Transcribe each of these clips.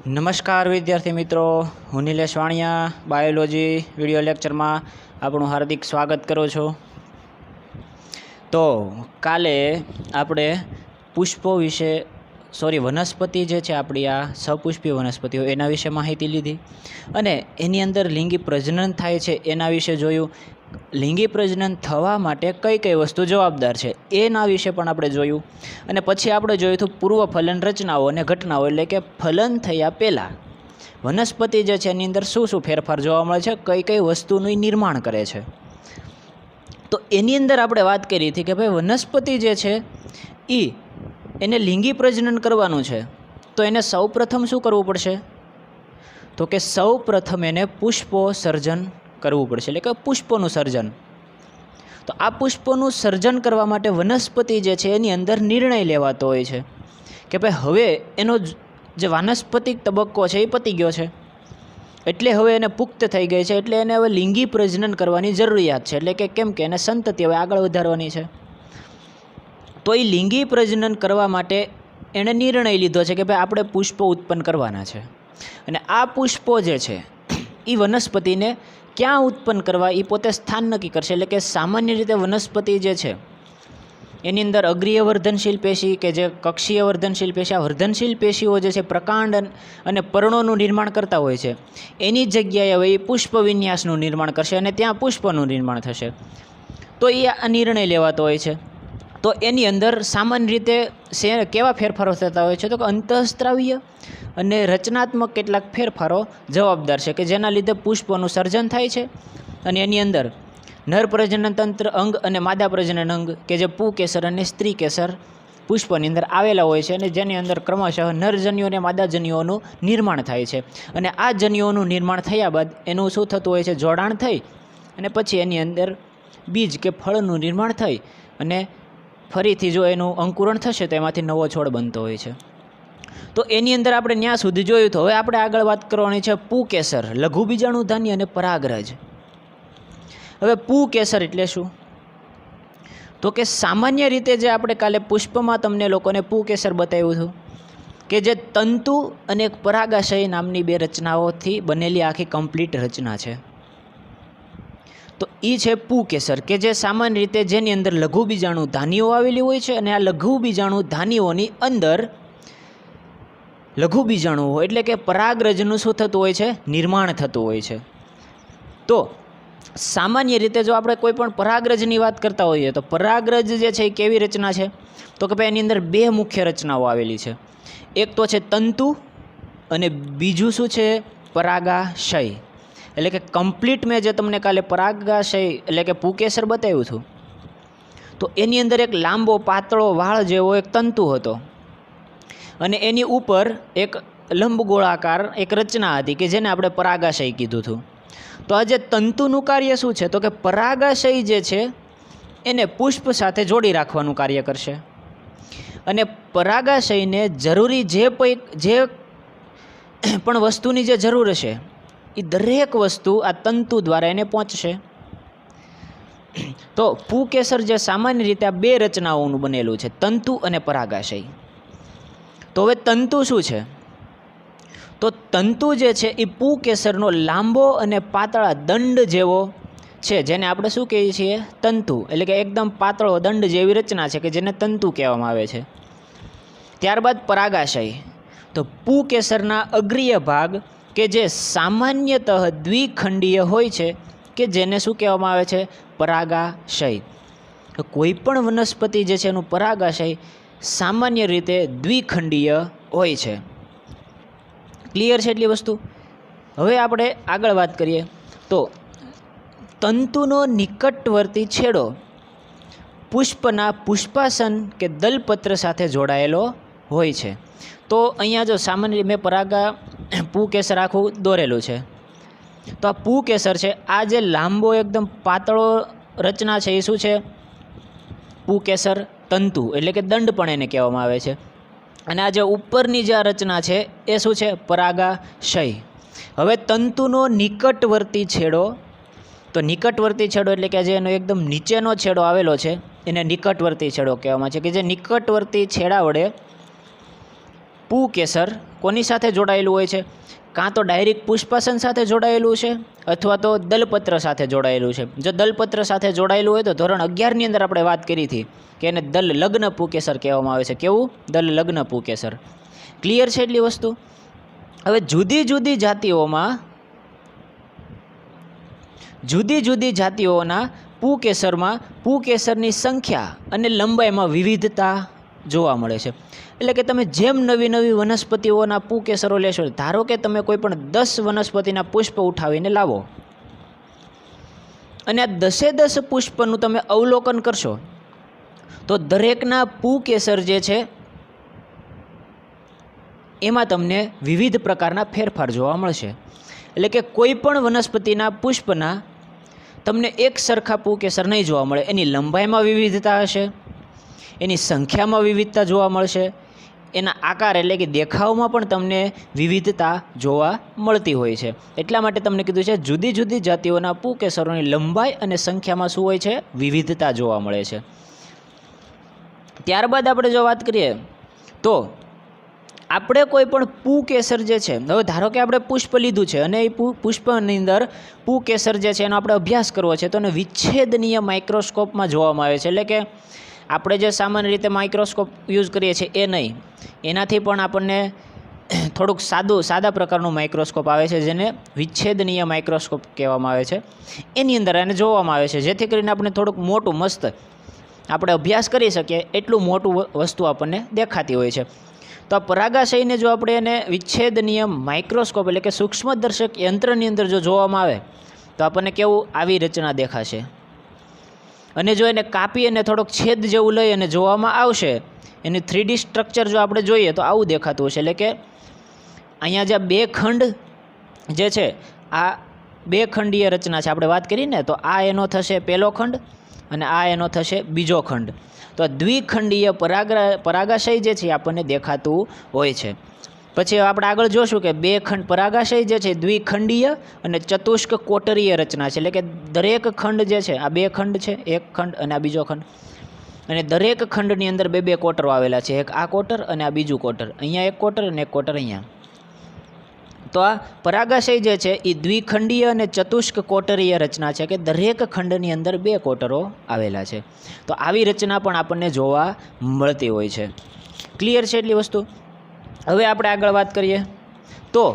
નમસ્કાર વિદ્યાર્થી મિત્રો, હું નિલેશ વાણિયા બાયોલોજી વિડિયો લેક્ચરમાં આપણું હાર્દિક સ્વાગત કરું છું। તો કાલે આપણે પુષ્પો વિશે વનસ્પતિ જે છે આપણી આ સપુષ્પી વનસ્પતિઓ એના વિશે માહિતી લીધી અને એની અંદર લિંગી પ્રજનન થાય છે એના વિશે જોયું। લિંગી પ્રજનન થવા માટે કઈ કઈ વસ્તુ જવાબદાર છે એના વિશે પણ આપણે જોયું અને પછી આપણે જોયું હતું પૂર્વ ફલન રચનાઓ અને ઘટનાઓ, એટલે કે ફલન થયા પહેલાં વનસ્પતિ જે છે એની અંદર શું શું ફેરફાર જોવા મળે છે, કઈ કઈ વસ્તુનું નિર્માણ કરે છે। તો એની અંદર આપણે વાત કરી હતી કે ભાઈ વનસ્પતિ જે છે એને લિંગી પ્રજનન કરવાનું છે તો એને સૌપ્રથમ શું કરવું પડશે, તો કે સૌપ્રથમ એને પુષ્પો સર્જન કરવું પડશે, એટલે કે પુષ્પોનું સર્જન। તો આ પુષ્પોનું સર્જન કરવા માટે વનસ્પતિ જે છે એની અંદર નિર્ણય લેવાતો હોય છે કે ભાઈ હવે એનો જે વાનસ્પતિક તબક્કો છે એ પતી ગયો છે, એટલે હવે એને પુખ્ત થઈ ગઈ છે, એટલે એને હવે લિંગી પ્રજનન કરવાની જરૂરિયાત છે, એટલે કે કેમ કે એને સંતતિ હવે આગળ વધારવાની છે। તો એ લિંગી પ્રજનન કરવા માટે એણે નિર્ણય લીધો છે કે ભાઈ આપણે પુષ્પો ઉત્પન્ન કરવાના છે અને આ પુષ્પો જે છે એ વનસ્પતિને ક્યાં ઉત્પન્ન કરવા એ પોતે સ્થાન નક્કી કરશે। એટલે કે સામાન્ય રીતે વનસ્પતિ જે છે એની અંદર અગ્રીય વર્ધનશીલ પેશી કે જે કક્ષીય વર્ધનશીલ પેશી, આ વર્ધનશીલ પેશીઓ જે છે પ્રકાંડ અને પર્ણોનું નિર્માણ કરતા હોય છે, એની જગ્યાએ હવે એ પુષ્પ વિન્યાસનું નિર્માણ કરશે અને ત્યાં પુષ્પનું નિર્માણ થશે। તો એ આ નિર્ણય લેવાતો હોય છે। તો એની અંદર સામાન્ય રીતે કેવા ફેરફારો થતા હોય છે, તો કે અંતઃસ્ત્રાવીય અને રચનાત્મક કેટલાક ફેરફારો જવાબદાર છે કે જેના લીધે પુષ્પોનું સર્જન થાય છે અને એની અંદર નર પ્રજનન તંત્ર અંગ અને માદા પ્રજનન અંગ કે જે પુકેસર અને સ્ત્રી કેસર પુષ્પની અંદર આવેલા હોય છે અને જેની અંદર ક્રમશઃ નરજન્યુઓ અને માદાજન્યુઓનું નિર્માણ થાય છે અને આ જન્યુઓનું નિર્માણ થયા બાદ એનું શું થતું હોય છે, જોડાણ થઈ અને પછી એની અંદર બીજ કે ફળનું નિર્માણ થઈ અને ફરીથી જો એનું અંકુરણ થશે તો એમાંથી નવો છોડ બનતો હોય છે। તો એની અંદર આપણે ત્યાં સુધી જોયું તો હવે આપણે આગળ વાત કરવાની છે પુકેસર, લઘુ બીજાણુ ધાની અને પરાગરજ। હવે પુકેસર એટલે શું, તો કે સામાન્ય રીતે જે આપણે કાલે પુષ્પમાં તમને લોકોને પુકેસર બતાવ્યું હતું કે જે તંતુ અને એક પરાગાશય નામની બે રચનાઓથી બનેલી આખી કમ્પ્લીટ રચના છે, તો એ છે પુકેસર કે જે સામાન્ય રીતે જેની અંદર લઘુ બીજાણુ ધાનીઓ આવેલી હોય છે અને આ લઘુ બીજાણુ ધાનીઓની અંદર લઘુ બીજાણુઓ એટલે કે પરાગરજનું શું થતું હોય છે, નિર્માણ થતું હોય છે। તો સામાન્ય રીતે જો આપણે કોઈ પણ પરાગરજની વાત કરતા હોઈએ તો પરાગરજ જે છે એ કેવી રચના છે, તો કે ભાઈ એની અંદર બે મુખ્ય રચનાઓ આવેલી છે, એક તો છે તંતુ અને બીજું શું છે પરાગાશય। એટલે કે કમ્પ્લીટ મેં જે તમને કાલે પરાગાશય એટલે કે પુકેસર બતાવ્યું હતું તો એની અંદર એક લાંબો પાતળો વાળ જેવો એક તંતુ હતો અને એની ઉપર એક લંબગોળાકાર એક રચના હતી કે જેને આપણે પરાગાશય કીધું હતું। તો આ જે તંતુનું કાર્ય શું છે, તો કે પરાગાશય જે છે એને પુષ્પ સાથે જોડી રાખવાનું કાર્ય કરશે અને પરાગાશયને જરૂરી જે પણ વસ્તુની જે જરૂર હશે એ દરેક વસ્તુ આ તંતુ દ્વારા એને પહોંચશે। તો પુકેસર જે સામાન્ય રીતે આ બે રચનાઓનું બનેલું છે, તંતુ અને પરાગાશય। તો હવે તંતુ શું છે, તો તંતુ જે છે એ પુકેસરનો લાંબો અને પાતળા દંડ જેવો છે જેને આપણે શું કહીએ છીએ, તંતુ, એટલે કે એકદમ પાતળો દંડ જેવી રચના છે કે જેને તંતુ કહેવામાં આવે છે। ત્યારબાદ પરાગાશય, તો પુકેસરના અગ્રીય ભાગ કે જે સામાન્યતઃ દ્વિખંડીય હોય છે કે જેને શું કહેવામાં આવે છે, પરાગાશય। કોઈ પણ વનસ્પતિ જે છે એનું પરાગાશય સામાન્ય રીતે દ્વિખંડીય હોય છે। ક્લિયર છે એટલી વસ્તુ। હવે આપણે આગળ વાત કરીએ તો તંતુનો નિકટવર્તી છેડો પુષ્પના પુષ્પાસન કે દલપત્ર સાથે જોડાયેલો હોય છે। તો અહીંયા જો સામાન્ય મેં પુકેસર આખું દોરેલું છે, તો આ પુકેસર છે, આ જે લાંબો એકદમ પાતળો રચના છે એ શું છે, પુકેસર તંતુ એટલે કે દંડ પણ એને કહેવામાં આવે છે અને આ જે ઉપરની જે આ રચના છે એ શું છે, પરાગાશય। હવે તંતુનો નિકટવર્તી છેડો, તો નિકટવર્તી છેડો એટલે કે જે એનો એકદમ નીચેનો છેડો આવેલો છે એને નિકટવર્તી છેડો કહેવામાં છે કે જે નિકટવર્તી છેડા વડે પુકેસર કોની સાથે જોડાયેલું હોય છે? કાં તો ડાયરેક્ટ પુષ્પાસન સાથે જોડાયેલું છે અથવા તો દલપત્ર સાથે જોડાયેલું છે. જો દલપત્ર સાથે જોડાયેલું હોય તો ધોરણ 11ની અંદર આપણે વાત કરી હતી કે એને દલ લગ્ન પુકેસર કહેવામાં આવે છે. કેવું? દલ લગ્ન પુકેસર. ક્લિયર છે એટલી વસ્તુ? હવે જુદી જુદી જાતિઓના પુકેસરમાં પુકેસરની સંખ્યા અને લંબાઈમાં વિવિધતા જોવા મળે છે. એટલે કે તમે જેમ નવી વનસ્પતિઓના પુકેસરો લેશો, ધારો કે તમે કોઈ પણ 10 વનસ્પતિના પુષ્પ ઉઠાવીને લાવો અને આ 10 પુષ્પનું તમે અવલોકન કરશો તો દરેકના પુકેસર જે છે એમાં તમને વિવિધ પ્રકારના ફેરફાર જોવા મળશે. એટલે કે કોઈ પણ વનસ્પતિના પુષ્પના તમને એક સરખા પુકેસર નહીં જોવા મળે. એની લંબાઈમાં વિવિધતા હશે, એની સંખ્યામાં વિવિધતા જોવા મળશે, એના આકાર એટલે કે દેખાવમાં પણ તમને વિવિધતા જોવા મળતી હોય છે. એટલા માટે તમને કીધું છે જુદી જાતિઓના પુકેસરોની લંબાઈ અને સંખ્યામાં શું હોય છે? વિવિધતા જોવા મળે છે. ત્યારબાદ આપણે જો વાત કરીએ તો આપણે કોઈ પણ પુકેસર જે છે, હવે ધારો કે આપણે પુષ્પ લીધું છે અને એ પુષ્પની અંદર પુકેસર જે છે એનો આપણે અભ્યાસ કરવો છે તો એને વિચ્છેદનીય માઇક્રોસ્કોપમાં જોવામાં આવે છે. એટલે કે આપણે જે સામાન્ય રીતે માઇક્રોસ્કોપ યુઝ કરીએ છીએ એ નહીં, એનાથી પણ આપણને થોડુંક સાદા પ્રકારનું માઇક્રોસ્કોપ આવે છે જેને વિચ્છેદનીય માઇક્રોસ્કોપ કહેવામાં આવે છે. એની અંદર એને જોવામાં આવે છે જેથી કરીને આપણે થોડુંક મોટું મસ્ત આપણે અભ્યાસ કરી શકીએ એટલું મોટું વસ્તુ આપણને દેખાતી હોય છે. તો આ પરાગાશયને જો આપણે એને વિચ્છેદનીય માઇક્રોસ્કોપ એટલે કે સૂક્ષ્મદર્શક યંત્રની અંદર જો જોવામાં આવે તો આપણને કેવું આવી રચના દેખાશે. અને જો એને કાપી અને થોડોક છેદ જેવું લઈ અને જોવામાં આવશે, એની 3D સ્ટ્રક્ચર જો આપણે જોઈએ તો આવું દેખાતું હશે. એટલે કે અહીંયા જે 2 ખંડ જે છે આ 2 ખંડીય રચના છે આપણે વાત કરીને, તો આ એનો થશે પહેલો ખંડ અને આ એનો થશે બીજો ખંડ. તો દ્વિખંડીય પરાગાશય જે છે આપણને દેખાતું હોય છે. પછી આપણે આગળ જોશું કે 2 ખંડ પરાગાશય જે છે દ્વિખંડીય અને ચતુષ્ક કોટરીય રચના છે. એટલે કે દરેક ખંડ જે છે આ 2 ખંડ છે, એક ખંડ અને આ બીજો ખંડ, અને દરેક ખંડની અંદર 2 કોટરો આવેલા છે. એક આ કોટર અને આ બીજું કોટર, અહીંયા એક કોટર અને એક કોટર અહીંયા. તો આ પરાગાશય જે છે એ દ્વિખંડીય અને ચતુષ્ક કોટરીય રચના છે કે દરેક ખંડની અંદર 2 કોટરો આવેલા છે. તો આવી રચના પણ આપણને જોવા મળતી હોય છે. ક્લિયર છે એટલી વસ્તુ? હવે આપણે આગળ વાત કરીએ તો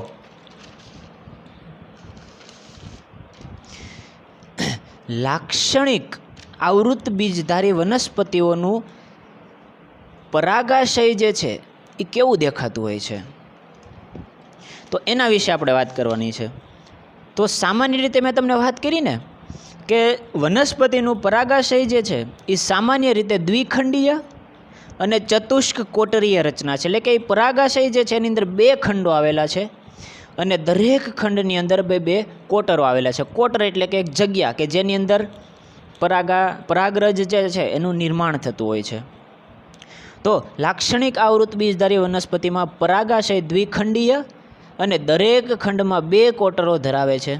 લાક્ષણિક આવૃત બીજધારી વનસ્પતિઓનું પરાગાશય જે છે એ કેવું દેખાતું હોય છે, તો એના વિશે આપણે વાત કરવાની છે. તો સામાન્ય રીતે મેં તમને વાત કરી ને કે વનસ્પતિનું પરાગાશય જે છે એ સામાન્ય રીતે દ્વિખંડીય અને ચતુષ્ક કોટરીય રચના છે. એટલે કે એ પરાગાશય જે છે એની અંદર 2 ખંડો આવેલા છે અને દરેક ખંડની અંદર 2 કોટરો આવેલા છે. કોટર એટલે કે એક જગ્યા કે જેની અંદર પરાગરજ જે છે એનું નિર્માણ થતું હોય છે. તો લાક્ષણિક આવૃત બીજધારી વનસ્પતિમાં પરાગાશય દ્વિખંડીય અને દરેક ખંડમાં 2 કોટરો ધરાવે છે.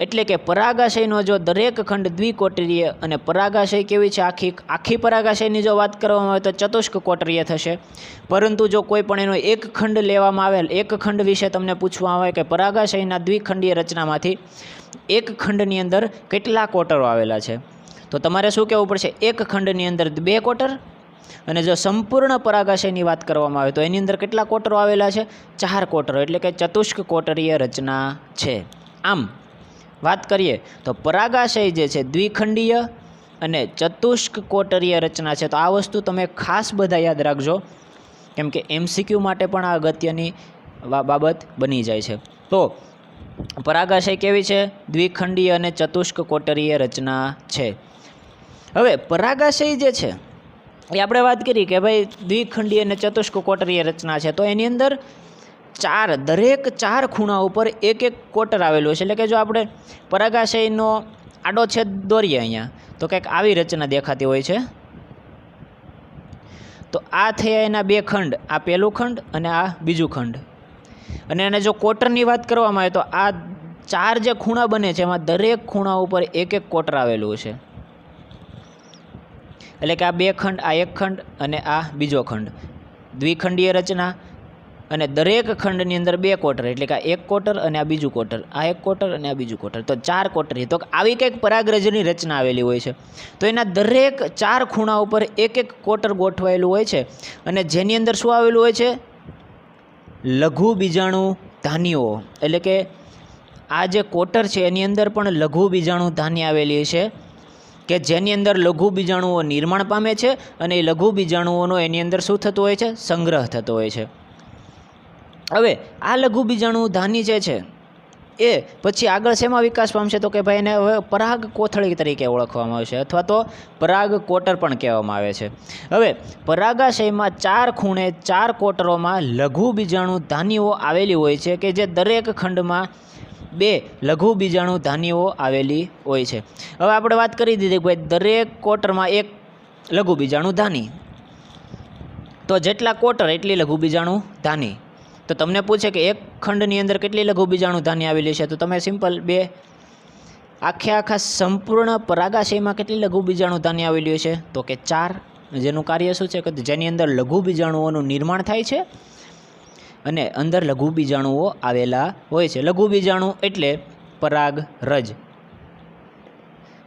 એટલે કે પરાગાશયનો જો દરેક ખંડ દ્વિકોટરીય અને પરાગાશય કેવી છે આખી પરાગાશયની જો વાત કરવામાં આવે તો ચતુષ્ક કોટરીય થશે. પરંતુ જો કોઈ પણ એનો એક ખંડ લેવામાં આવે, એક ખંડ વિશે તમને પૂછવામાં આવે કે પરાગાશયના દ્વિખંડીય રચનામાંથી એક ખંડની અંદર કેટલા કોટરો આવેલા છે, તો તમારે શું કહેવું પડશે? એક ખંડની અંદર 2 કોટર. અને જો સંપૂર્ણ પરાગાશયની વાત કરવામાં આવે તો એની અંદર કેટલા કોટરો આવેલા છે? 4 કોટરો. એટલે કે ચતુષ્ક કોટરીય રચના છે. આમ વાત કરીએ તો પરાગાશય જે છે દ્વિખંડીય અને ચતુષ્ક કોટરીય રચના છે. તો આ વસ્તુ તમે ખાસ બધા યાદ રાખજો, કેમ કે MCQ માટે પણ આ અગત્યની બાબત બની જાય છે. તો પરાગાશય કેવી છે? દ્વિખંડીય અને ચતુષ્ક કોટરીય રચના છે. હવે પરાગાશય જે છે એ આપણે વાત કરી કે ભાઈ દ્વિખંડીય અને ચતુષ્ક કોટરીય રચના છે, તો એની અંદર દરેક 4 ખૂણા ઉપર એક કોટર આવેલું છે. એટલે કે જો આપણે પરાગાશયનો આડો છેદ દોરીએ અહીંયા તો કંઈક આવી રચના દેખાતી હોય છે. તો આ થયા એના 2 ખંડ, આ પહેલું ખંડ અને આ બીજું ખંડ. અને એને જો કોટરની વાત કરવામાં આવે તો આ 4 જે ખૂણા બને છે એમાં દરેક ખૂણા ઉપર એક કોટર આવેલું છે. એટલે કે આ 2 ખંડ, આ એક ખંડ અને આ બીજો ખંડ. દ્વિખંડીય રચના અને દરેક ખંડની અંદર 2 ક્વોટર, એટલે કે આ એક ક્વોટર અને આ બીજું ક્વોટર, આ એક ક્વોટર અને આ બીજું ક્વોટર, તો 4 ક્વોટર. તો આવી કંઈક પરાગરજની રચના આવેલી હોય છે. તો એના દરેક 4 ખૂણા ઉપર એક એક ક્વોટર ગોઠવાયેલું હોય છે અને જેની અંદર શું આવેલું હોય છે? લઘુ બીજાણુ ધાનીઓ. એટલે કે આ જે ક્વોટર છે એની અંદર પણ લઘુ બીજાણુ ધાની આવેલી છે કે જેની અંદર લઘુ બીજાણુઓ નિર્માણ પામે છે અને એ લઘુ બીજાણુઓનો એની અંદર શું થતું હોય છે? સંગ્રહ થતો હોય છે. હવે આ લઘુ બીજાણુ ધાની જે છે એ પછી આગળ શેમાં વિકાસ પામશે? તો કે ભાઈ એને હવે પરાગ કોથળી તરીકે ઓળખવામાં આવે છે અથવા તો પરાગ કોટર પણ કહેવામાં આવે છે. હવે પરાગાશયમાં 4 ખૂણે 4 કોટરોમાં લઘુ બીજાણુ ધાનીઓ આવેલી હોય છે કે જે દરેક ખંડમાં 2 લઘુ બીજાણુ ધાનીઓ આવેલી હોય છે. હવે આપણે વાત કરી દીધી કે ભાઈ દરેક કોટરમાં એક લઘુ બીજાણુ ધાની, તો જેટલા કોટર એટલી લઘુ બીજાણુ ધાની. તો તમને પૂછે કે એક ખંડની અંદર કેટલી લઘુ બીજાણુ ધાની આવેલી છે, તો તમે સિમ્પલ 2. આખા સંપૂર્ણ પરાગાશયમાં કેટલી લઘુ બીજાણુ ધાની આવેલી છે? તો કે 4. જેનું કાર્ય શું છે કે જેની અંદર લઘુ બીજાણુઓનું નિર્માણ થાય છે અને અંદર લઘુ બીજાણુઓ આવેલા હોય છે. લઘુ બીજાણુ એટલે પરાગરજ.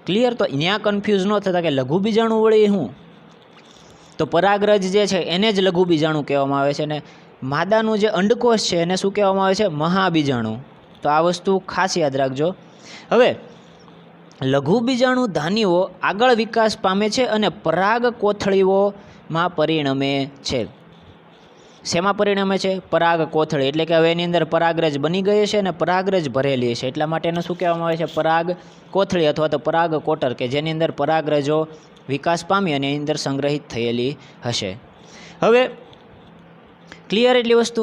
ક્લિયર? તો ત્યાં કન્ફ્યુઝ ન થતા કે લઘુ બીજાણુ વળી શું? તો પરાગરજ જે છે એને જ લઘુ બીજાણુ કહેવામાં આવે છે ને માદાનું જે અંડકોષ છે એને શું કહેવામાં આવે છે? મહાબીજાણુ. તો આ વસ્તુ ખાસ યાદ રાખજો. હવે લઘુ બીજાણુ ધાનીઓ આગળ વિકાસ પામે છે અને પરાગ કોથળીઓમાં પરિણમે છે. શેમાં પરિણમે છે? પરાગ કોથળી. એટલે કે હવે એની અંદર પરાગરજ બની ગઈ છે અને પરાગરજ ભરેલી છે, એટલા માટે એને શું કહેવામાં આવે છે? પરાગ કોથળી અથવા તો પરાગ કોટર, કે જેની અંદર પરાગરજો વિકાસ પામી અને એની અંદર સંગ્રહિત થયેલી હશે. હવે ક્લિયર એટલી વસ્તુ?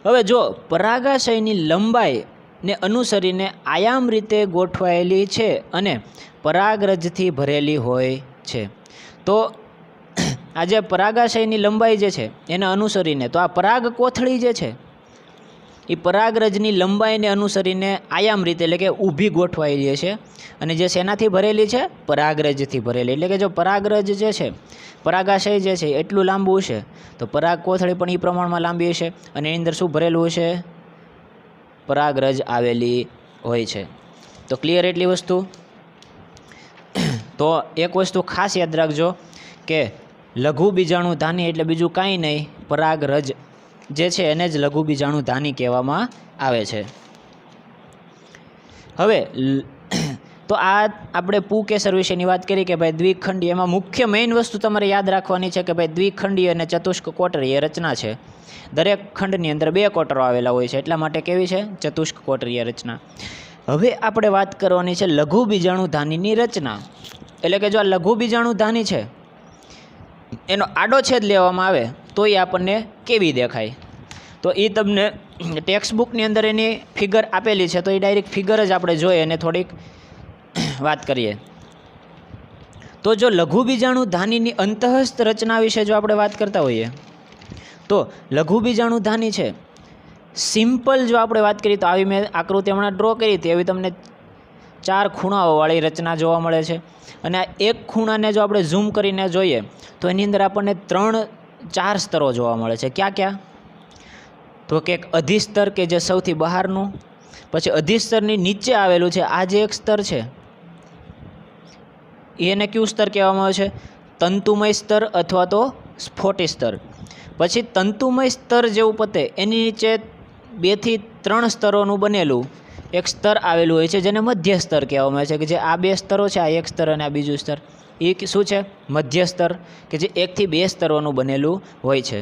હવે જો પરાગાશયની લંબાઈને અનુસરીને આયામ રીતે ગોઠવાયેલી છે અને પરાગરજથી ભરેલી હોય છે, તો આ જે પરાગાશયની લંબાઈ જે છે એને અનુસરીને, તો આ પરાગ કોથળી જે છે એ પરાગરજની લંબાઈને અનુસરીને આયામ રીતે એટલે કે ઊભી ગોઠવાયેલી છે અને જે શેનાથી ભરેલી છે? પરાગરજથી ભરેલી. એટલે કે જો પરાગરજ જે છે, પરાગાશય જે છે એટલું લાંબુ છે તો પરાગ કોથળી પણ એ પ્રમાણમાં લાંબી હશે અને એની અંદર શું ભરેલું હશે? પરાગરજ આવેલી હોય છે. તો ક્લિયર એટલી વસ્તુ? તો એક વસ્તુ ખાસ યાદ રાખજો કે લઘુ બીજાણુ ધાની એટલે બીજું કાંઈ નહીં, પરાગરજ જે છે એને જ લઘુ બીજાણુ ધાની કહેવામાં આવે છે. હવે તો આ આપણે પુકેસર વિશેની વાત કરી કે ભાઈ દ્વિખંડીય, એમાં મુખ્ય મેઇન વસ્તુ તમારે યાદ રાખવાની છે કે ભાઈ દ્વિખંડીય અને ચતુષ્ક કોટરીય રચના છે. દરેક ખંડની અંદર 2 કોટરો આવેલા હોય છે, એટલા માટે કેવી છે? ચતુષ્ક કોટરીય રચના. હવે આપણે વાત કરવાની છે લઘુ બીજાણુ ધાનીની રચના. એટલે કે જો આ લઘુ બીજાણુ ધાની છે એનો આડો છેદ લેવામાં આવે તો એ આપણને કેવી દેખાય? તો એ તમને ટેક્સ્ટ બુકની અંદર એની ફિગર આપેલી છે, તો એ ડાયરેક્ટ ફિગર જ આપણે જોઈએ અને થોડીક વાત કરીએ. તો જો લઘુ બીજાણુ ધાનીની અંતઃસ્થ રચના વિશે જો આપણે વાત કરતા હોઈએ તો લઘુ બીજાણુ ધાની છે સિમ્પલ જો આપણે વાત કરીએ તો આવી મેં આકૃતિ હમણાં ડ્રો કરી હતી, એવી તમને 4 ખૂણાઓવાળી રચના જોવા મળે છે. અને આ એક ખૂણાને જો આપણે ઝૂમ કરીને જોઈએ તો એની અંદર આપણને 3-4 સ્તરો જોવા મળે છે. ક્યાં ક્યાં? તો કે એક અધિસ્તર કે જે સૌથી બહારનું, પછી અધિસ્તરની નીચે આવેલું છે આ જે એક સ્તર છે એને કયું સ્તર કહેવામાં આવે છે? તંતુમય સ્તર અથવા તો સ્ફોટી સ્તર. પછી તંતુમય સ્તર જેવું પતે એની નીચે 2 થી 3 સ્તરોનું બનેલું એક સ્તર આવેલું હોય છે જેને મધ્ય સ્તર કહેવામાં આવે છે, કે જે આ 2 સ્તરો છે, આ એક સ્તર અને આ બીજું સ્તર, એ શું છે? મધ્ય સ્તર, કે જે 1 થી 2 સ્તરોનું બનેલું હોય છે.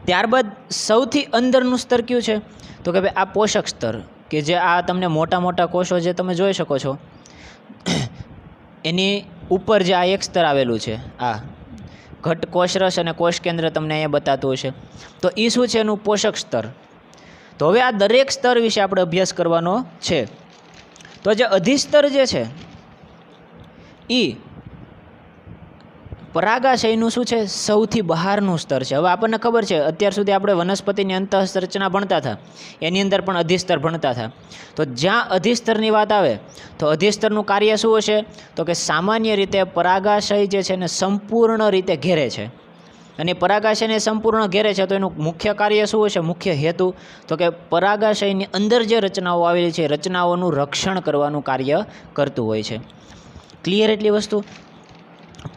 ત્યારબાદ સૌથી અંદરનું સ્તર કયું છે? તો કે ભાઈ આ પોષક સ્તર, કે જે આ તમને મોટા મોટા કોષો જે તમે જોઈ શકો છો એની ઉપર જે આ એક સ્તર આવેલું છે, આ ઘટ કોષરસ અને કોષ કેન્દ્ર તમને અહીંયા બતાતું હશે, તો એ શું છે? એનું પોષક સ્તર. તો હવે આ દરેક સ્તર વિશે આપણે અભ્યાસ કરવાનો છે. તો જે અધિસ્તર જે છે એ પરાગાશયનું શું છે? સૌથી બહારનું સ્તર છે. હવે આપણને ખબર છે અત્યાર સુધી આપણે વનસ્પતિની અંતઃસ્થ રચના ભણતા હતા, એની અંદર પણ અધિસ્તર ભણતા હતા. તો જ્યાં અધિસ્તરની વાત આવે તો અધિસ્તરનું કાર્ય શું હશે? તો કે સામાન્ય રીતે પરાગાશય જે છે એને સંપૂર્ણ રીતે ઘેરે છે. અને પરાગાશયને સંપૂર્ણ ઘેરે છે તો એનું મુખ્ય કાર્ય શું હશે, મુખ્ય હેતુ? તો કે પરાગાશયની અંદર જે રચનાઓ આવેલી છે રચનાઓનું રક્ષણ કરવાનું કાર્ય કરતું હોય છે. ક્લિયર એટલી વસ્તુ?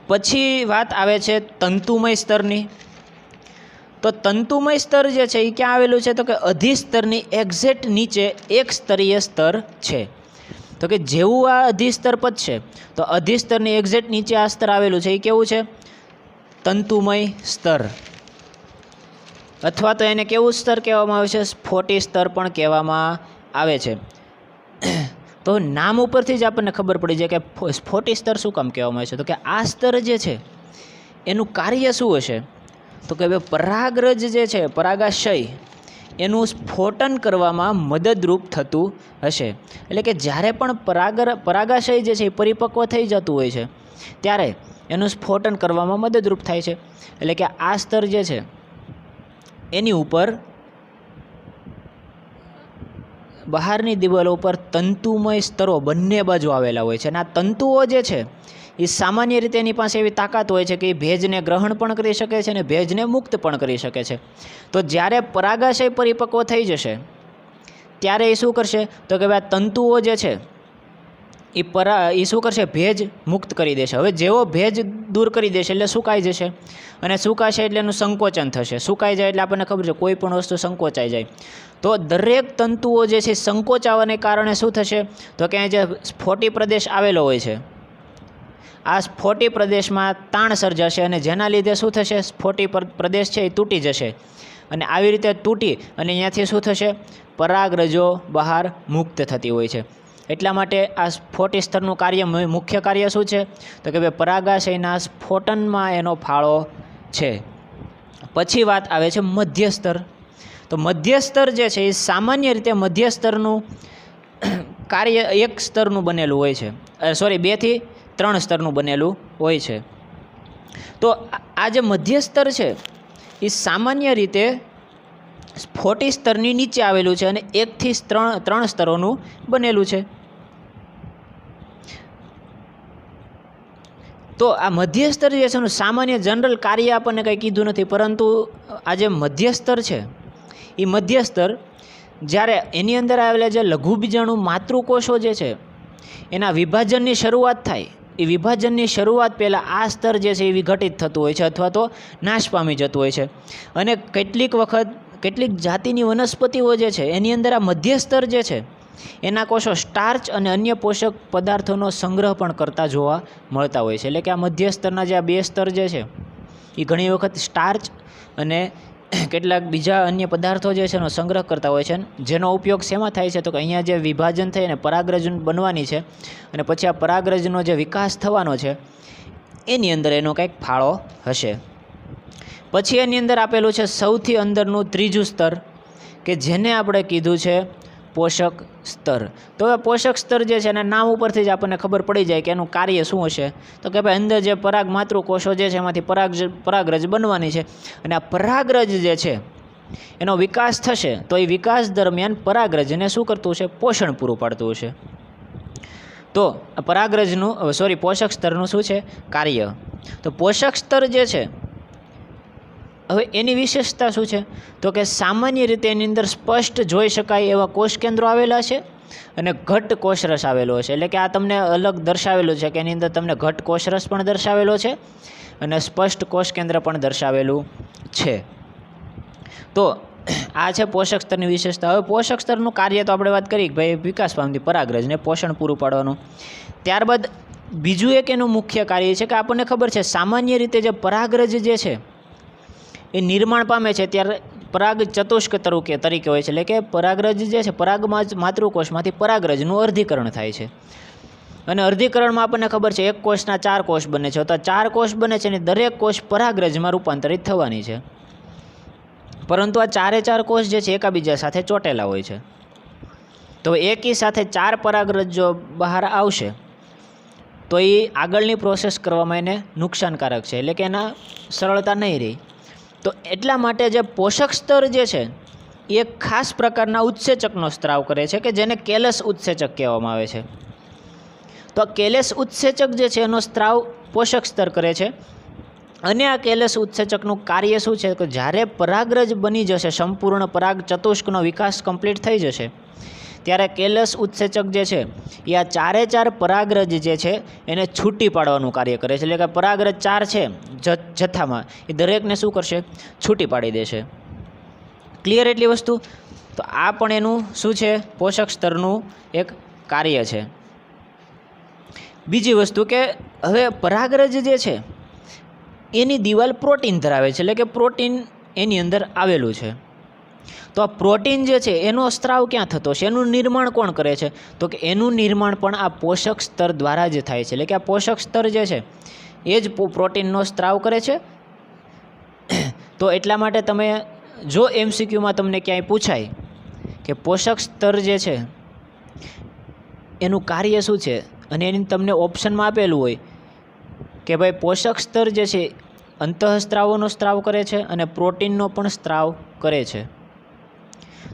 પછી વાત આવે છે તંતુમય સ્તરની. તો તંતુમય સ્તર જે છે એ ક્યાં આવેલું છે? તો કે અધિસ્તરની એક્ઝેક્ટ નીચે એક સ્તરીય સ્તર છે. તો કે જેવું આ અધિસ્તર પદ છે તો અધિસ્તરની એક્ઝેક્ટ નીચે આ સ્તર આવેલું છે. એ કેવું છે? તંતુમય સ્તર, અથવા તો એને કેવું સ્તર કહેવામાં આવે છે? સ્ફોટી સ્તર પણ કહેવામાં આવે છે. તો નામ ઉપરથી જ આપણને ખબર પડી જાય કે સ્ફોટી સ્તર શું કામ કહેવામાં આવે છે. તો કે આ સ્તર જે છે એનું કાર્ય શું હશે? તો કે પરાગરજ જે છે, પરાગાશય, એનું સ્ફોટન કરવામાં મદદરૂપ થતું હશે. એટલે કે જ્યારે પણ પરાગાશય જે છે એ પરિપક્વ થઈ જતું હોય છે ત્યારે એનું સ્ફોટન કરવામાં મદદરૂપ થાય છે. એટલે કે આ સ્તર જે છે એની ઉપર બહારની દિવાલો ઉપર તંતુમય સ્તરો બંને બાજુ આવેલા હોય છે. અને આ તંતુઓ જે છે એ સામાન્ય રીતે એની પાસે એવી તાકાત હોય છે કે એ ભેજને ગ્રહણ પણ કરી શકે છે અને ભેજને મુક્ત પણ કરી શકે છે. તો જ્યારે પરાગાશય પરિપક્વ થઈ જશે ત્યારે એ શું કરશે? તો કે ભાઈ તંતુઓ જે છે એ શું કરશે? ભેજ મુક્ત કરી દેશે. હવે જેવો ભેજ દૂર કરી દેશે એટલે સુકાઈ જશે, અને સુકાશે એટલે એનું સંકોચન થશે. સુકાઈ જાય એટલે આપણને ખબર છે કોઈ પણ વસ્તુ સંકોચાઈ જાય. તો દરેક તંતુઓ જે છે સંકોચાવાને કારણે શું થશે? તો કે જે સ્ફોટી પ્રદેશ આવેલો હોય છે આ સ્ફોટી પ્રદેશમાં તાણ સર્જાશે, અને જેના લીધે શું થશે? સ્ફોટી પ્રદેશ છે એ તૂટી જશે. અને આવી રીતે તૂટી અને અહીંયાથી શું થશે? પરાગરજો બહાર મુક્ત થતી હોય છે. એટલા માટે આ સ્ફોટી સ્તરનું કાર્ય, મુખ્ય કાર્ય શું છે? તો કે ભાઈ પરાગાશયના સ્ફોટનમાં એનો ફાળો છે. પછી વાત આવે છે મધ્યસ્તર. તો મધ્યસ્તર જે છે એ સામાન્ય રીતે મધ્યસ્તરનું કાર્ય એક સ્તરનું બનેલું હોય છે, 2 થી 3 સ્તરનું બનેલું હોય છે. તો આ જે મધ્યસ્તર છે એ સામાન્ય રીતે સ્ફોટી સ્તરની નીચે આવેલું છે અને 1 થી 3 સ્તરોનું બનેલું છે. તો આ મધ્યસ્તર જે છે એનું સામાન્ય જનરલ કાર્ય આપણને કંઈ કીધું નથી, પરંતુ આ જે મધ્યસ્તર છે એ મધ્યસ્તર જ્યારે એની અંદર આવેલા જે લઘુબીજાણુ માતૃકોષો જે છે એના વિભાજનની શરૂઆત થાય, એ વિભાજનની શરૂઆત પહેલાં આ સ્તર જે છે એ વિઘટિત થતું હોય છે અથવા તો નાશ પામી જતું હોય છે. અને કેટલીક વખત કેટલીક જાતિની વનસ્પતિઓ જે છે એની અંદર આ મધ્યસ્તર જે છે એના કોષો સ્ટાર્ચ અને અન્ય પોષક પદાર્થોનો સંગ્રહ પણ કરતા જોવા મળતા હોય છે. એટલે કે આ મધ્યસ્તરના જે આ 2 સ્તર જે છે એ ઘણી વખત સ્ટાર્ચ અને કેટલાક બીજા અન્ય પદાર્થો જે છે એનો સંગ્રહ કરતા હોય છે. જેનો ઉપયોગ શેમાં થાય છે? તો કે અહીંયા જે વિભાજન થઈ અને પરાગરજ બનવાની છે અને પછી આ પરાગરજનો જે વિકાસ થવાનો છે એની અંદર એનો કંઈક ફાળો હશે. પછી એની અંદર આપેલું છે સૌથી અંદરનું ત્રીજું સ્તર, કે જેને આપણે કીધું છે પોષક સ્તર. તો હવે પોષક સ્તર જે છે એના નામ ઉપરથી જ આપણને ખબર પડી જાય કે એનું કાર્ય શું હશે. તો કે ભાઈ અંદર જે પરાગ માતૃકોષો જે છે એમાંથી પરાગરજ બનવાની છે, અને આ પરાગરજ જે છે એનો વિકાસ થશે. તો એ વિકાસ દરમિયાન પરાગરજને શું કરતું હશે? પોષણ પૂરું પાડતું હશે. તો પરાગરજનું પોષક સ્તરનું શું છે? કાર્ય. તો પોષક સ્તર જે છે હવે એની વિશેષતા શું છે? તો કે સામાન્ય રીતે એની અંદર સ્પષ્ટ જોઈ શકાય એવા કોષ કેન્દ્રો આવેલા છે અને ઘટ કોષરસ આવેલો છે. એટલે કે આ તમને અલગ દર્શાવેલું છે કે એની અંદર તમને ઘટ કોષરસ પણ દર્શાવેલો છે અને સ્પષ્ટ કોષ કેન્દ્ર પણ દર્શાવેલું છે. તો આ છે પોષક સ્તરની વિશેષતા. હવે પોષક સ્તરનું કાર્ય તો આપણે વાત કરી કે ભાઈ વિકાસ પામતી પરાગરજને પોષણ પૂરું પાડવાનું. ત્યારબાદ બીજું એક એનું મુખ્ય કાર્ય છે કે આપણને ખબર છે સામાન્ય રીતે જે પરાગરજ જે છે એ નિર્માણ પામે છે ત્યારે પરાગ ચતુષ્ક તરીકે હોય છે. એટલે કે પરાગરજ જે છે પરાગમાં માતૃકોષમાંથી પરાગરજનું અર્ધીકરણ થાય છે, અને અર્ધીકરણમાં આપણને ખબર છે 1 કોષના 4 કોષ બને છે. તો 4 કોષ બને છે અને દરેક કોષ પરાગરજમાં રૂપાંતરિત થવાની છે, પરંતુ આ 4 કોષ જે છે એકાબીજા સાથે ચોટેલા હોય છે. તો એકી સાથે 4 પરાગરજ જો બહાર આવશે તો એ આગળની પ્રોસેસ કરવામાં એને નુકસાનકારક છે, એટલે કે એના સરળતા નહીં રહી. તો એટલા માટે જે પોષક સ્તર જે છે એ એક ખાસ પ્રકારના ઉત્સેચકનો સ્ત્રાવ કરે છે કે જેને કેલસ ઉત્સેચક કહેવામાં આવે છે. તો કેલસ ઉત્સેચક જે છે એનો સ્ત્રાવ પોષક સ્તર કરે છે, અને આ કેલસ ઉત્સેચકનું કાર્ય શું છે કે જ્યારે પરાગરજ બની જશે, સંપૂર્ણ પરાગ ચતુષ્કનો વિકાસ કમ્પ્લીટ થઈ જશે, ત્યારે કેલસ ઉત્સેચક જે છે એ આ ચારે ચાર પરાગરજ જે છે એને છૂટી પાડવાનું કાર્ય કરે છે. એટલે કે પરાગરજ 4 છે જથ્થામાં, એ દરેકને શું કરશે? છૂટી પાડી દેશે. ક્લિયર એટલી વસ્તુ? તો આ પણ એનું શું છે? પોષક સ્તરનું એક કાર્ય છે. બીજી વસ્તુ કે હવે પરાગરજ જે છે એની દિવાલ પ્રોટીન ધરાવે છે, એટલે કે પ્રોટીન એની અંદર આવેલું છે. તો આ પ્રોટીન જે છે એનો સ્ત્રાવ ક્યાં થતો છે? એનું નિર્માણ કોણ કરે છે? તો કે એનું નિર્માણ પણ આ પોષક સ્તર દ્વારા જ થાય છે. એટલે કે આ પોષક સ્તર જે છે એ જ પ્રોટીનનો સ્ત્રાવ કરે છે. તો એટલા માટે તમે જો MCQમાં તમને ક્યાંય પૂછાય કે પોષક સ્તર જે છે એનું કાર્ય શું છે, અને એની તમને ઓપ્શનમાં આપેલું હોય કે ભાઈ પોષક સ્તર જે છે અંતઃસ્ત્રાવોનો સ્ત્રાવ કરે છે અને પ્રોટીનનો પણ સ્ત્રાવ કરે છે,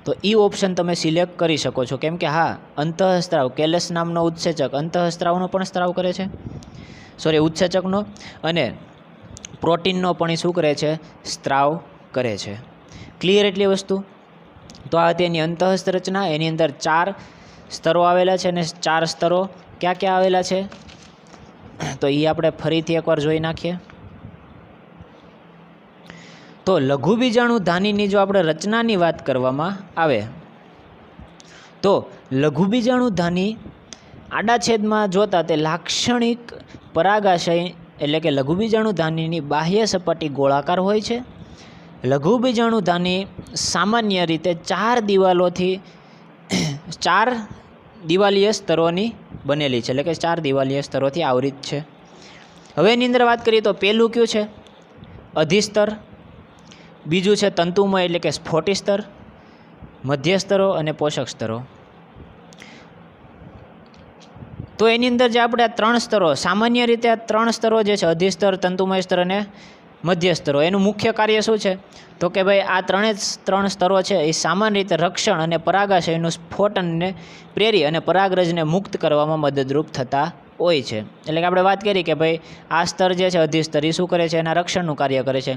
તો એ ઓપ્શન તમે સિલેક્ટ કરી શકો છો. કેમ કે હા, અંતઃસ્ત્રાવ કેલસ નામનો ઉત્સેચક અંતઃસ્ત્રાવનો પણ સ્ત્રાવ કરે છે, ઉત્સેચકનો, અને પ્રોટીનનો પણ એ શું કરે છે? સ્ત્રાવ કરે છે. ક્લિયર એટલી વસ્તુ? તો આ તેની અંતઃસ્થ રચના, એની અંદર 4 સ્તરો આવેલા છે, અને 4 સ્તરો ક્યાં ક્યાં આવેલા છે તો એ આપણે ફરીથી એકવાર જોઈ નાખીએ. તો લઘુબીજાણુ ધાનીની જો આપણે રચનાની વાત કરવામાં આવે તો લઘુબીજાણુ ધાની આડા છેદમાં જોતા તે લાક્ષણિક પરાગાશય, એટલે કે લઘુબીજાણુ ધાનીની બાહ્ય સપાટી ગોળાકાર હોય છે. લઘુબીજાણુ ધાની સામાન્ય રીતે 4 દિવાલોથી 4 દિવાલીય સ્તરોની બનેલી છે, એટલે કે 4 દિવાલીય સ્તરોથી આવૃત છે. હવે એની અંદર વાત કરીએ તો પહેલું કયું છે? અધિસ્તર. બીજું છે તંતુમય, એટલે કે સ્ફોટી સ્તર, મધ્ય સ્તરો અને પોષક સ્તરો. તો એની અંદર જે આપણે આ 3 સ્તરો, સામાન્ય રીતે આ 3 સ્તરો જે છે અધિસ્તર, તંતુમય સ્તર અને મધ્ય સ્તરો, એનું મુખ્ય કાર્ય શું છે? તો કે ભાઈ આ 3 સ્તરો છે એ સામાન્ય રીતે રક્ષણ અને પરાગાશયનું સ્ફોટનને પ્રેરી અને પરાગરજને મુક્ત કરવામાં મદદરૂપ થતા હોય છે. એટલે કે આપણે વાત કરી કે ભાઈ આ સ્તર જે છે અધિસ્તર, એ શું કરે છે? એના રક્ષણનું કાર્ય કરે છે.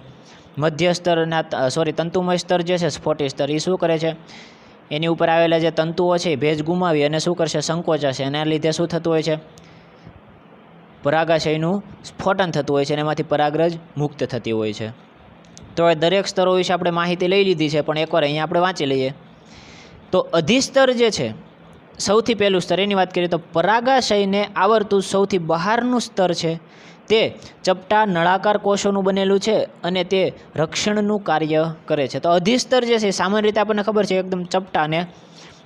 મધ્ય સ્તરના તંતુમય સ્તર જે છે સ્ફોટી સ્તર, એ શું કરે છે? એની ઉપર આવેલા જે તંતુઓ છે એ ભેજ ગુમાવી અને શું કરશે? સંકોચાશે. એના લીધે શું થતું હોય છે? પરાગાશયનું સ્ફોટન થતું હોય છે, અને એમાંથી પરાગરજ મુક્ત થતી હોય છે. તો એ દરેક સ્તરો વિશે આપણે માહિતી લઈ લીધી છે, પણ એકવાર અહીંયા આપણે વાંચી લઈએ. તો અધિસ્તર જે છે સૌથી પહેલું સ્તર, એની વાત કરીએ તો પરાગાશયને આવરતું સૌથી બહારનું સ્તર છે તે ચપટા નળાકાર કોષોનું બનેલું છે અને તે રક્ષણનું કાર્ય કરે છે. તો અધિસ્તર જે છે સામાન્ય રીતે આપણને ખબર છે એકદમ ચપટા અને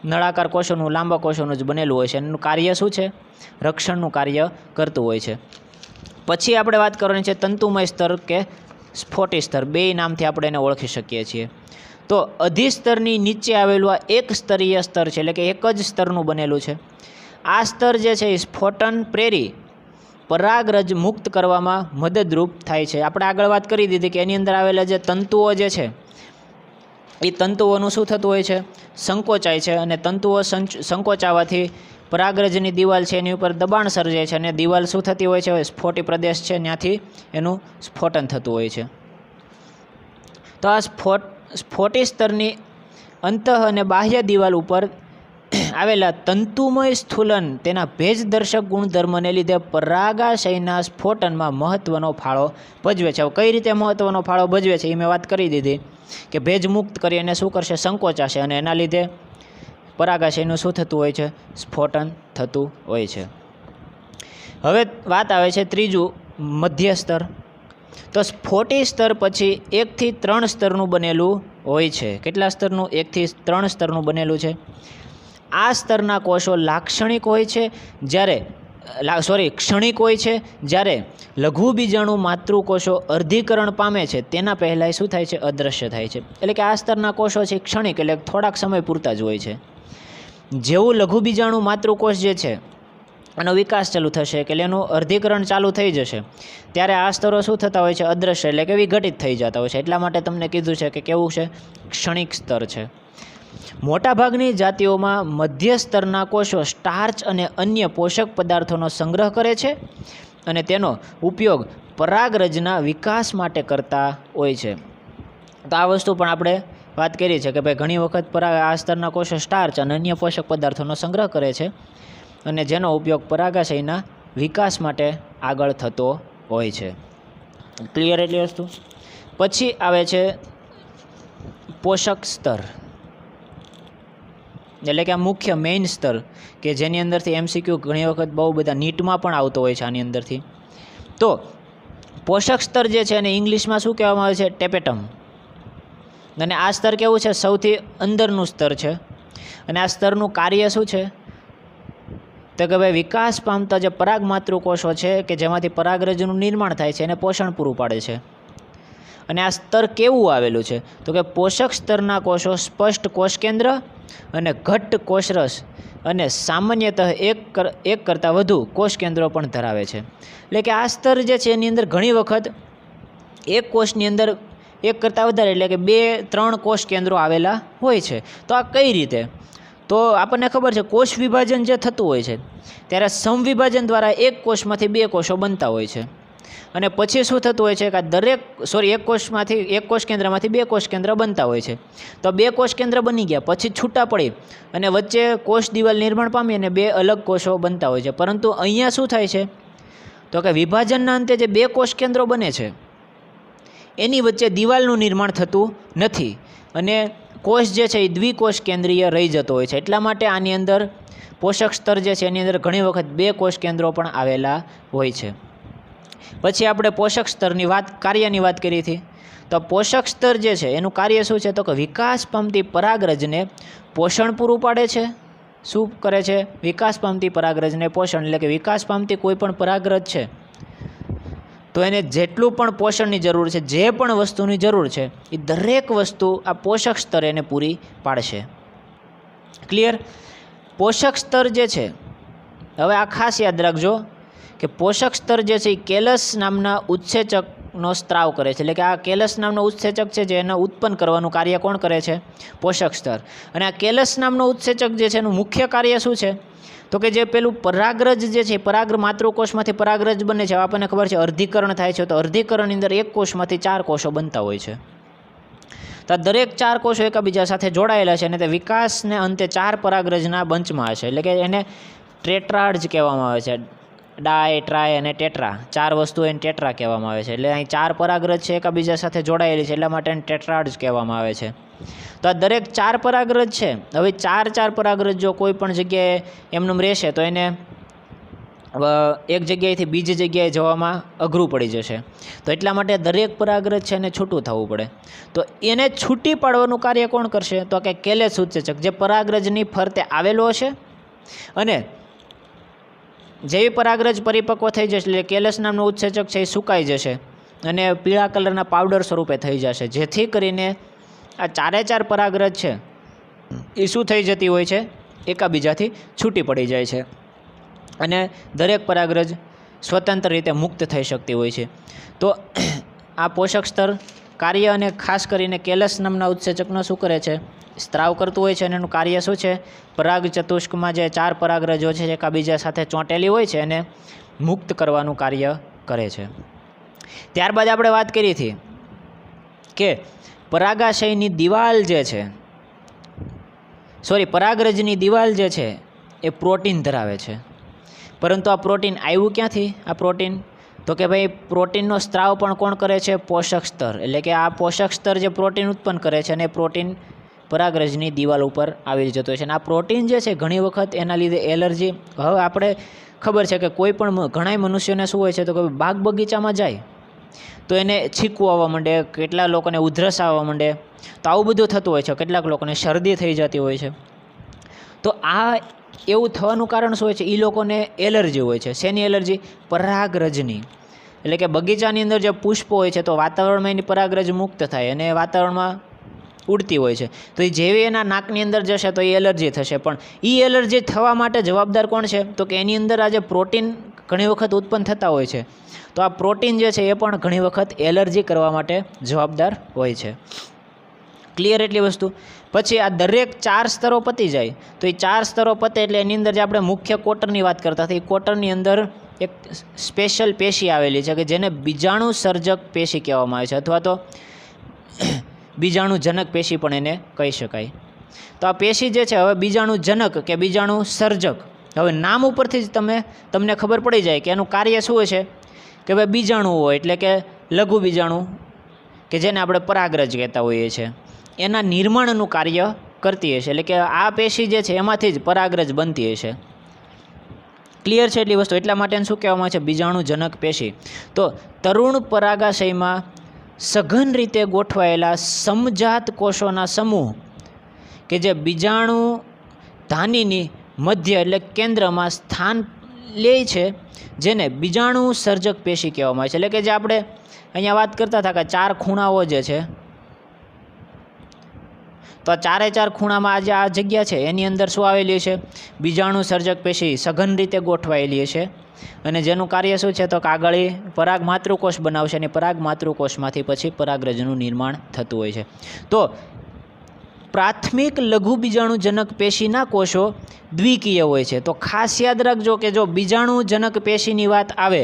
નળાકાર કોષોનું, લાંબા કોષોનું જ બનેલું હોય છે. એનું કાર્ય શું છે? રક્ષણનું કાર્ય કરતું હોય છે. પછી આપણે વાત કરવાની છે તંતુમય સ્તર કે સ્ફોટી સ્તર, બે નામથી આપણે એને ઓળખી શકીએ છીએ. તો અધિસ્તરની નીચે આવેલું આ એક સ્તરીય સ્તર છે, એટલે કે એક જ સ્તરનું બનેલું છે. આ સ્તર જે છે એ સ્ફોટન પ્રેરી પરાગરજ મુક્ત કરવામાં મદદરૂપ થાય છે. આપણે આગળ વાત કરી દીધી કે એની અંદર આવેલા જે તંતુઓ જે છે એ તંતુઓનું શું થતું હોય છે? સંકોચાય છે, અને તંતુઓ સંકોચાવાથી પરાગરજની દિવાલ છે એની ઉપર દબાણ સર્જાય છે, અને દિવાલ શું થતી હોય છે? સ્ફોટી પ્રદેશ છે ત્યાંથી એનું સ્ફોટન થતું હોય છે. તો આ સ્ફોટી સ્તરની અંતઃ અને બાહ્ય દિવાલ ઉપર આવેલા તંતુમય સ્થૂલન તેના ભેજદર્શક ગુણધર્મને લીધે પરાગાશયના સ્ફોટનમાં મહત્ત્વનો ફાળો ભજવે છે. હવે કઈ રીતે મહત્ત્વનો ફાળો ભજવે છે એ મેં વાત કરી દીધી કે ભેજ મુક્ત કરી અને શું કરશે? સંકોચાશે, અને એના લીધે પરાગાશયનું શું થતું હોય છે? સ્ફોટન થતું હોય છે. હવે વાત આવે છે ત્રીજું, મધ્ય સ્તર. તો સ્ફોટી સ્તર પછી 1 થી 3 સ્તરનું બનેલું હોય છે. કેટલા સ્તરનું? 1 થી 3 સ્તરનું બનેલું છે. આ સ્તરના કોષો લાક્ષણિક હોય છે ક્ષણિક હોય છે. જ્યારે લઘુ બીજાણુ માતૃકોષો અર્ધીકરણ પામે છે તેના પહેલાં શું થાય છે? અદૃશ્ય થાય છે. એટલે કે આ સ્તરના કોષો છે ક્ષણિક, એટલે થોડાક સમય પૂરતા જ હોય છે. જેવું લઘુ બીજાણુ માતૃકોષ જે છે એનો વિકાસ ચાલુ થશે, કે એનું અર્ધીકરણ ચાલુ થઈ જશે, ત્યારે આ સ્તરો શું થતા હોય છે? અદૃશ્ય, એટલે કે વિઘટિત થઈ જતા હોય છે. એટલા માટે તમને કીધું છે કે કેવું છે? ક્ષણિક સ્તર છે. મોટાભાગની જાતિઓમાં મધ્ય સ્તરના કોષો સ્ટાર્ચ અને અન્ય પોષક પદાર્થોનો સંગ્રહ કરે છે અને તેનો ઉપયોગ પરાગરજના વિકાસ માટે કરતા હોય છે. તો આ વસ્તુ પણ આપણે વાત કરી છે કે ભાઈ ઘણી વખત આ સ્તરના કોષો સ્ટાર્ચ અને અન્ય પોષક પદાર્થોનો સંગ્રહ કરે છે અને જેનો ઉપયોગ પરાગાશયના વિકાસ માટે આગળ થતો હોય છે. ક્લિયર એટલી વસ્તુ. પછી આવે છે પોષક સ્તર, એટલે કે આ મુખ્ય મેઇન સ્તર કે જેની અંદરથી MCQ ઘણી વખત બહુ બધા નીટમાં પણ આવતો હોય છે આની અંદરથી. તો પોષક સ્તર જે છે એને ઇંગ્લિશમાં શું કહેવામાં આવે છે? ટેપેટમ. અને આ સ્તર કેવું છે? સૌથી અંદરનું સ્તર છે. અને આ સ્તરનું કાર્ય શું છે? તો કે ભાઈ વિકાસ પામતા જે પરાગમાતૃકોષો છે કે જેમાંથી પરાગરજનું નિર્માણ થાય છે એને પોષણ પૂરું પાડે છે. અને આ સ્તર કેવું આવેલું છે? તો કે પોષક સ્તરના કોષો સ્પષ્ટ કોષ કેન્દ્ર અને ઘટ્ટ કોષરસ અને સામાન્યતઃ એક કરતાં વધુ કોષ કેન્દ્રો પણ ધરાવે છે. એટલે કે આ સ્તર જે છે એની અંદર ઘણી વખત એક કોષની અંદર એક કરતાં વધારે એટલે કે 2-3 કોષ કેન્દ્રો આવેલા હોય છે. તો આ કઈ રીતે? તો આપણને ખબર છે કોષ વિભાજન જે થતું હોય છે ત્યારે સમવિભાજન દ્વારા એક કોષમાંથી 2 કોષો બનતા હોય છે. અને પછી શું થતું હોય છે કે એક કોષ કેન્દ્રમાંથી 2 કોષ કેન્દ્ર બનતા હોય છે. તો 2 કોષ કેન્દ્ર બની ગયા પછી છૂટા પડી અને વચ્ચે કોષ દિવાલ નિર્માણ પામી અને 2 અલગ કોષો બનતા હોય છે. પરંતુ અહીંયા શું થાય છે? તો કે વિભાજનના અંતે જે 2 કોષ કેન્દ્રો બને છે એની વચ્ચે દિવાલનું નિર્માણ થતું નથી અને કોષ જે છે એ દ્વિકોષ કેન્દ્રીય રહી જતો હોય છે. એટલા માટે આની અંદર પોષક સ્તર જે છે એની અંદર ઘણી વખત 2 કોષ કેન્દ્રો પણ આવેલા હોય છે. પછી આપણે પોષક સ્તરની કાર્યની વાત કરી હતી. તો પોષક સ્તર જે છે એનું કાર્ય શું છે? તો કે વિકાસ પામતી પરાગરજને પોષણ પૂરું પાડે છે. શું કરે છે? વિકાસ પામતી પરાગરજને પોષણ, એટલે કે વિકાસ પામતી કોઈ પણ પરાગરજ છે તો એને જેટલું પણ પોષણની જરૂર છે, જે પણ વસ્તુની જરૂર છે એ દરેક વસ્તુ આ પોષક સ્તર એને પૂરી પાડશે. ક્લિયર? પોષક સ્તર જે છે, હવે આ ખાસ યાદ રાખજો કે પોષક સ્તર જે છે એ કેલસ નામના ઉત્સેચકનો સ્ત્રાવ કરે છે. એટલે કે આ કેલસ નામનો ઉત્સેચક છે જે એને ઉત્પન્ન કરવાનું કાર્ય કોણ કરે છે? પોષક સ્તર. અને આ કેલસ નામનો ઉત્સેચક જે છે એનું મુખ્ય કાર્ય શું છે? તો કે જે પેલું પરાગરજ જે છે પરાગ માતૃકોષમાંથી પરાગરજ બને છે, આપણને ખબર છે અર્ધીકરણ થાય છે. તો અર્ધીકરણની અંદર એક કોષમાંથી 4 કોષો બનતા હોય છે. તો દરેક 4 કોષો એકબીજા સાથે જોડાયેલા છે અને તે વિકાસને અંતે 4 પરાગરજના બંચમાં હશે. એટલે કે એને ટેટ્રાડ કહેવામાં આવે છે. ડાય, ટ્રાય અને ટેટ્રા, 4 વસ્તુ એને ટેટ્રા કહેવામાં આવે છે. એટલે અહીં 4 પરાગરજ છે એકબીજા સાથે જોડાયેલી છે એટલા માટે એને ટેટ્રાડ કહેવામાં આવે છે. તો આ દરેક 4 પરાગરજ છે. હવે 4 પરાગરજ જો કોઈ પણ જગ્યાએ એમનેમ રહેશે તો એને એક જગ્યાએથી બીજી જગ્યાએ જવામાં અઘરું પડી જશે. તો એટલા માટે દરેક પરાગરજ છે એને છૂટું થવું પડે. તો એને છૂટી પાડવાનું કાર્ય કોણ કરશે? તો કે કેલેસ ઉત્સેચક જે પરાગરજની ફરતે આવેલો હશે અને જેવી પરાગરજ પરિપક્વ થઈ જશે એટલે કેલસ નામનું ઉત્સેચક છે એ સુકાઈ જશે અને પીળા કલરના પાવડર સ્વરૂપે થઈ જશે, જેથી કરીને આ 4 પરાગરજ છે એ શું થઈ જતી હોય છે? એકાબીજાથી છૂટી પડી જાય છે અને દરેક પરાગરજ સ્વતંત્ર રીતે મુક્ત થઈ શકતી હોય છે. તો આ પોષક સ્તર કાર્ય અને ખાસ કરીને કેલસ નામના ઉત્સેચકનો શું કરે છે? સ્ત્રાવ કરતું હોય છે અને એનું કાર્ય શું છે? પરાગ ચતુષ્કમાં જે 4 પરાગરજો છે એકાબીજા સાથે ચોંટેલી હોય છે એને મુક્ત કરવાનું કાર્ય કરે છે. ત્યારબાદ આપણે વાત કરી હતી કે પરાગાશયની દિવાલ જે છે પરાગરજની દિવાલ જે છે એ પ્રોટીન ધરાવે છે. પરંતુ આ પ્રોટીન આવ્યું ક્યાંથી? આ પ્રોટીન તો કે ભાઈ પ્રોટીનનો સ્ત્રાવ પણ કોણ કરે છે? પોષક સ્તર. એટલે કે આ પોષક સ્તર જે પ્રોટીન ઉત્પન્ન કરે છે અને પ્રોટીન પરાગરજની દિવાલ ઉપર આવી જતો હોય છે. અને આ પ્રોટીન જે છે ઘણી વખત એના લીધે એલર્જી, હવે આપણે ખબર છે કે કોઈ પણ ઘણા મનુષ્યોને શું હોય છે તો કે બાગ બગીચામાં જાય તો એને છીંકવું આવવા માંડે, કેટલા લોકોને ઉધરસ આવવા માંડે, તો આવું બધું થતું હોય છે. કેટલાક લોકોને શરદી થઈ જતી હોય છે. તો આ એવું થવાનું કારણ શું હોય છે? એ લોકોને એલર્જી હોય છે. શેની એલર્જી? પરાગરજની. એટલે કે બગીચાની અંદર જે પુષ્પો હોય છે તો વાતાવરણમાં એની પરાગરજ મુક્ત થાય અને વાતાવરણમાં ઉડતી હોય છે. તો એ જેવી એના નાકની અંદર જશે તો એ એલર્જી થશે. પણ એ એલર્જી થવા માટે જવાબદાર કોણ છે? તો કે એની અંદર આ જે પ્રોટીન ઘણી વખત ઉત્પન્ન થતા હોય છે તો આ પ્રોટીન જે છે એ પણ ઘણી વખત એલર્જી કરવા માટે જવાબદાર હોય છે. ક્લિયર એટલી વસ્તુ. પછી આ દરેક 4 સ્તરો પતી જાય તો એ 4 સ્તરો પતે એટલે એની અંદર જે આપણે મુખ્ય કોટરની વાત કરતા હતા એ કોટરની અંદર એક સ્પેશિયલ પેશી આવેલી છે કે જેને બીજાણુ સર્જક પેશી કહેવામાં આવે છે, અથવા તો બીજાણુજનક પેશી પણ એને કહી શકાય. તો આ પેશી જે છે, હવે બીજાણુજનક કે બીજાણુ સર્જક, હવે નામ ઉપરથી જ તમને ખબર પડી જાય કે એનું કાર્ય શું છે કે ભાઈ બીજાણુ હોય એટલે કે લઘુ બીજાણુ કે જેને આપણે પરાગરજ કહેતા હોઈએ છીએ, એના નિર્માણનું કાર્ય કરતી હશે. એટલે કે આ પેશી જે છે એમાંથી જ પરાગરજ બનતી હશે. ક્લિયર છે એટલી વસ્તુ? એટલા માટે શું કહેવામાં આવે છે? બીજાણુજનક પેશી. તો તરુણ પરાગાશયમાં સઘન રીતે ગોઠવાયેલા સમજાત કોષોના સમૂહ કે જે બીજાણુ ધાનીની મધ્ય એટલે કેન્દ્રમાં સ્થાન લે છે, જેને બીજાણુ સર્જક પેશી કહેવામાં આવે છે. એટલે કે જે આપણે અહીંયા વાત કરતા હતા કે 4 ખૂણાઓ જે છે, તો આ 4 ખૂણામાં આજે આ જગ્યા છે એની અંદર શું આવેલી છે? બીજાણુ સર્જક પેશી સઘન રીતે ગોઠવાયેલી છે, અને જેનું કાર્ય શું છે? તો કાગળી પરાગ માતૃકોષ બનાવશે, અને પરાગ માતૃકોષમાંથી પછી પરાગરજનું નિર્માણ થતું હોય છે. તો પ્રાથમિક લઘુ બીજાણુજનક પેશીના કોષો દ્વિકીય હોય છે. તો ખાસ યાદ રાખજો કે જો બીજાણુજનક પેશીની વાત આવે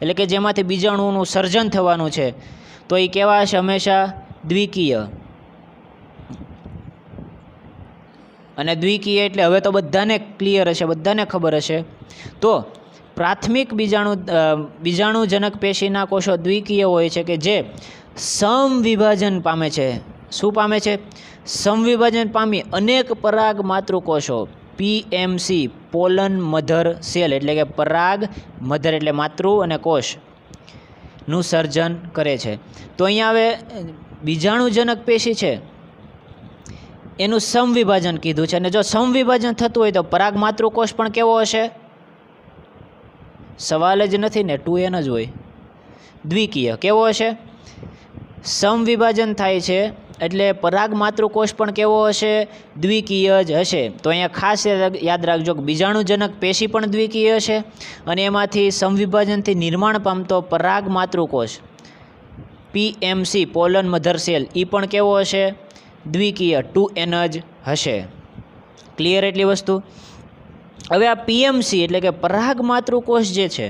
એટલે કે જેમાંથી બીજાણુનું સર્જન થવાનું છે, તો એ કેવા હશે? હંમેશા દ્વિકીય. અને દ્વિકીય એટલે હવે તો બધાને ક્લિયર હશે, બધાને ખબર હશે. તો પ્રાથમિક બીજાણુજનક પેશીના કોષો દ્વિકીય હોય છે કે જે સમવિભાજન પામે છે. શું પામે છે? સમવિભાજન પામી અનેક પરાગ માતૃકોષો પીએમસી પોલન મધર સેલ એટલે કે પરાગ મધર એટલે માતૃ અને કોષનું સર્જન કરે છે. તો અહીંયા હવે બીજાણુજનક પેશી છે એનું સમવિભાજન કીધું છે, અને જો સમવિભાજન થતું હોય તો પરાગ માતૃકોષ પણ કેવો હશે? સવાલ જ નથી ને, 2n જ હોય. દ્વિકીય કેવો હશે? સમવિભાજન થાય છે એટલે પરાગ માતૃકોષ પણ કેવો હશે? દ્વિકીય જ હશે. તો અહીંયા ખાસ યાદ રાખજો કે બીજાણુજનક પેશી પણ દ્વિકીય હશે, અને એમાંથી સમવિભાજનથી નિર્માણ પામતો પરાગ માતૃકોષ પીએમસી પોલન મધર સેલ એ પણ કેવો હશે? દ્વિકીય, 2n જ હશે. ક્લિયર એટલી વસ્તુ? હવે આ પીએમસી એટલે કે પરાગ માતૃકોષ જે છે,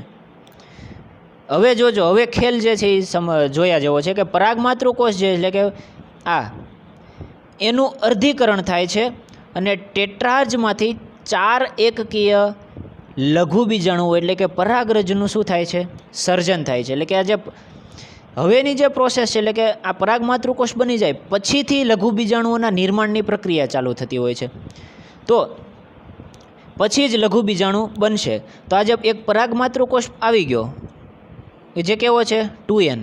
હવે જોજો, હવે ખેલ જે છે એ જોયા જેવો છે કે પરાગ માતૃકોષ જે એટલે કે એનું અર્ધીકરણ થાય છે, અને ટેટ્રાર્જમાંથી 4 એકકીય લઘુ બીજાણુઓ એટલે કે પરાગરજનું શું થાય છે? સર્જન થાય છે. એટલે કે આ જે હવેની જે પ્રોસેસ છે એટલે કે આ પરાગ માતૃકોષ બની જાય પછીથી લઘુ બીજાણુઓના નિર્માણની પ્રક્રિયા ચાલુ થતી હોય છે. તો પછી જ લઘુ બીજાણુ બનશે. તો આજે એક પરાગ માતૃકોષ આવી ગયો એ જે કેવો છે? 2n.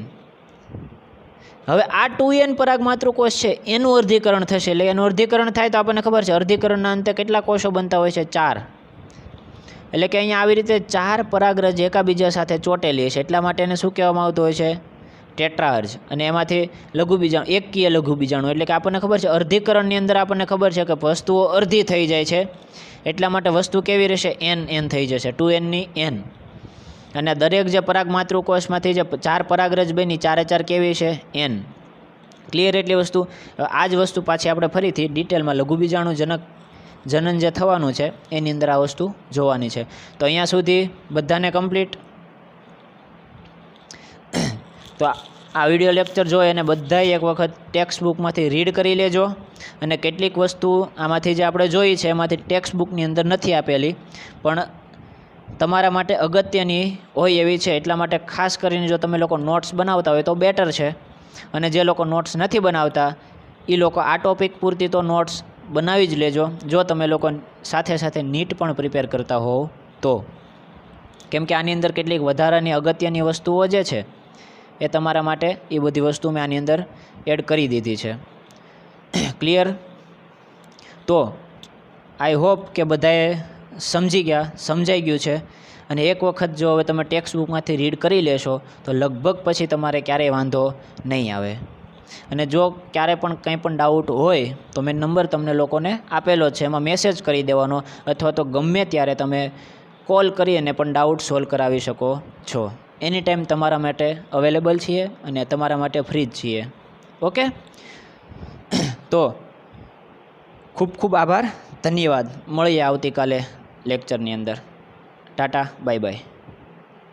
હવે આ 2n પરાગ માતૃકોષ છે એનું અર્ધીકરણ થશે. એટલે એનું અર્ધીકરણ થાય તો આપણને ખબર છે અર્ધીકરણના અંતે કેટલા કોષો બનતા હોય છે? 4. એટલે કે અહીંયા આવી રીતે 4 પરાગરજ એકાબીજા સાથે ચોટેલી છે, એટલા માટે એને શું કહેવામાં આવતું હોય છે? ટેટ્રાઅર્જ. અને એમાંથી લઘુ બીજાણુ, એકકીય લઘુ બીજાણુ એટલે કે આપણને ખબર છે અર્ધીકરણની અંદર આપણને ખબર છે કે વસ્તુઓ અર્ધી થઈ જાય છે, એટલા માટે વસ્તુ કેવી રહેશે? n થઈ જશે, 2n ની n. અને દરેક જે પરાગ માતૃકોષમાંથી જે 4 પરાગરજ બની 4 કેવી છે? n. ક્લિયર એટલી વસ્તુ? આ જ વસ્તુ પાછી આપણે ફરીથી ડિટેલમાં લઘુ બીજાણુજનક જનન જે થવાનું છે એની અંદર આ વસ્તુ જોવાની છે. તો અહીંયા સુધી બધાને કમ્પ્લીટ. તો આ વિડીયો લેક્ચર જોઈ અને બધાએ એક વખત ટેક્સ્ટ બુકમાંથી રીડ કરી લેજો. અને કેટલીક વસ્તુ આમાંથી જે આપણે જોઈ છે એમાંથી ટેક્સ્ટ બુકની અંદર નથી આપેલી, પણ તમારા માટે અગત્યની હોય એવી છે, એટલા માટે ખાસ કરીને જો તમે લોકો નોટ્સ બનાવતા હોય તો બેટર છે. અને જે લોકો નોટ્સ નથી બનાવતા એ લોકો આ ટોપિક પૂરતી તો નોટ્સ બનાવી જ લેજો, જો તમે લોકો સાથે સાથે નીટ પણ પ્રિપેર કરતા હોવ તો. કેમ કે આની અંદર કેટલીક વધારાની અગત્યની વસ્તુઓ જે છે એ તમારા માટે એ બધી વસ્તુ મેં આની અંદર એડ કરી દીધી છે. ક્લિયર? તો આઈ હોપ કે બધાએ સમજાઈ ગયું છે. અને એક વખત જો હવે તમે ટેક્સ્ટ બુકમાંથી રીડ કરી લેશો તો લગભગ પછી તમારે ક્યારેય વાંધો નહીં આવે. અને જો ક્યારે પણ કંઈ પણ ડાઉટ હોય તો મેં નંબર તમને લોકોને આપેલો છે, એમાં મેસેજ કરી દેવાનો, અથવા તો ગમે ત્યારે તમે કોલ કરી અને પણ ડાઉટ સોલ્વ કરાવી શકો છો. એની ટાઈમ તમારા માટે અવેલેબલ છીએ અને તમારા માટે ફ્રી જ છીએ. ઓકે? તો ખૂબ ખૂબ આભાર, ધન્યવાદ. મળીએ આવતીકાલે લેક્ચરની અંદર. Tata, bye bye.